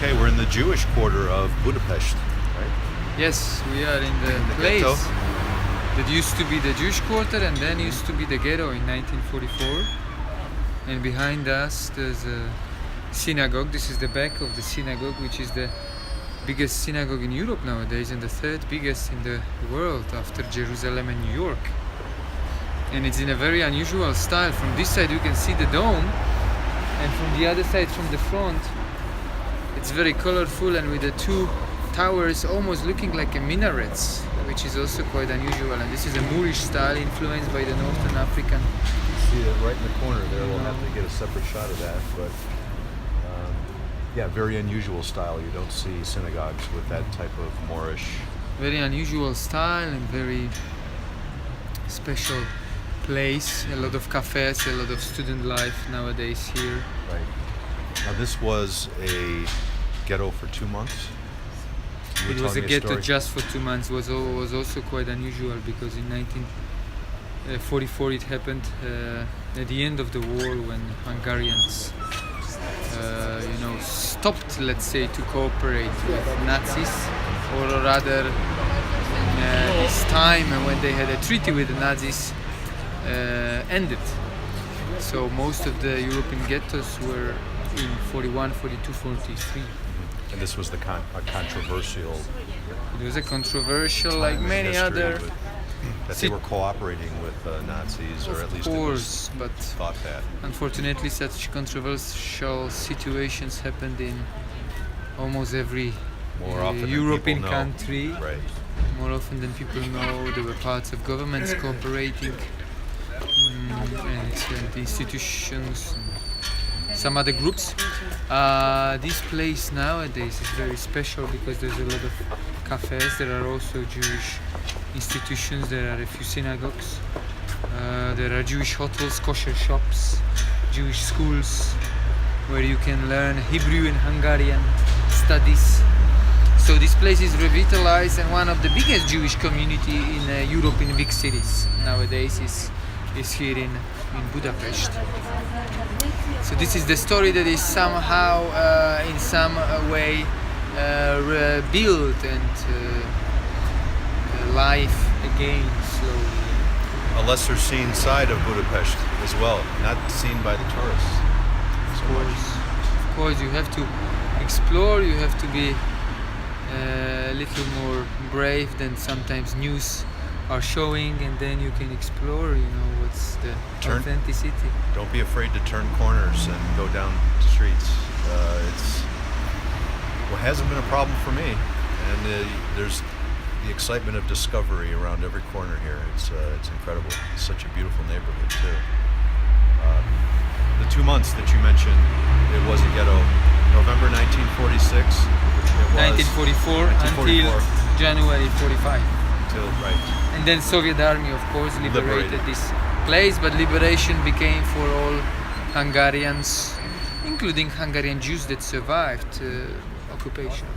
Okay, we're in the Jewish Quarter of Budapest, right? Yes, we are in the place ghetto. that used to be the Jewish Quarter and then used to be the ghetto in 1944. And behind us there's a synagogue. This is the back of the synagogue, which is the biggest synagogue in Europe nowadays and the third biggest in the world after Jerusalem and New York. And it's in a very unusual style. From this side you can see the dome, and from the other side, from the front, it's very colorful and with the two towers almost looking like a minarets, which is also quite unusual. And this is a Moorish style influenced by the Northern African. See it right in the corner there. We'll have to get a separate shot of that, but yeah, very unusual style. You don't see synagogues with that type of Moorish. Very unusual style and very special place. A lot of cafes, a lot of student life nowadays here. Right. Now this was a ghetto for 2 months. It was a ghetto just for 2 months. Was also quite unusual because in 1944 it happened at the end of the war when Hungarians stopped, let's say, to cooperate with Nazis, or rather this time when they had a treaty with the Nazis ended. So most of the European ghettos were in 41, 42, 43. And this was a controversial. It was a controversial, like time in many history other. that they were cooperating with Nazis, or at least it was but thought that. unfortunately such controversial situations happened in almost every More often than European people know. country. Right. More often than people know. There were parts of governments cooperating and institutions and some other groups. This place nowadays is very special because there's a lot of cafes. There are also Jewish institutions. There are a few synagogues. There are Jewish hotels, kosher shops, Jewish schools where you can learn Hebrew and Hungarian studies. So this place is revitalized, and one of the biggest Jewish community in Europe in big cities nowadays is here in Budapest. So this is the story that is somehow in some way rebuilt and life again slowly. A lesser seen side of Budapest as well, not seen by the tourists. Of course, you have to explore. You have to be a little more brave than sometimes news are showing, and then you can explore. What's the authenticity. Don't be afraid to turn corners and go down the streets. Hasn't been a problem for me, and there's the excitement of discovery around every corner here. It's incredible. It's such a beautiful neighborhood too. The 2 months that you mentioned, it was a ghetto. November 1946. It was 1944 until January 45. Right. And then Soviet army, of course, liberated this place, but liberation became for all Hungarians, including Hungarian Jews that survived occupation.